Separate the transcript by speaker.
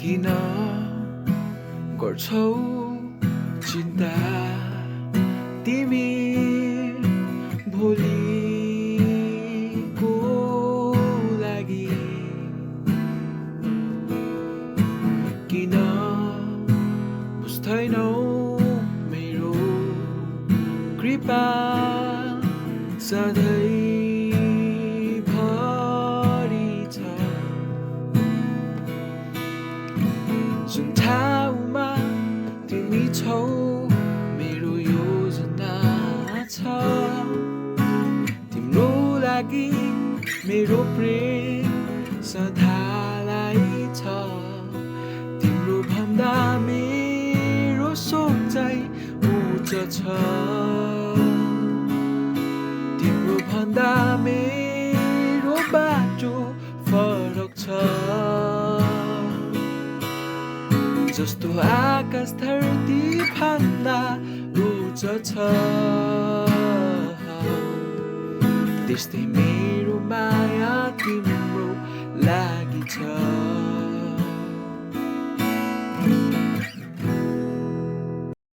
Speaker 1: किन गर्छौ चिन्ता तिमी भोलिको लागि किन बुझ्दैनौ मेरो कृपा सधैँभरि छ जुन ठाउँमा तिमी छौ मेरो योजना छ तिम्रो लागि मेरो प्रेम सदालाई छ तिम्रो भन्दा मेरो सोचाइ उच्च छ तिम्रो भन्दा मेरो बाटो फरक छ जस्तो आकाश धरती भन्दा उच्च छ त्यस्तै मेरो माया तिम्रो लागि छ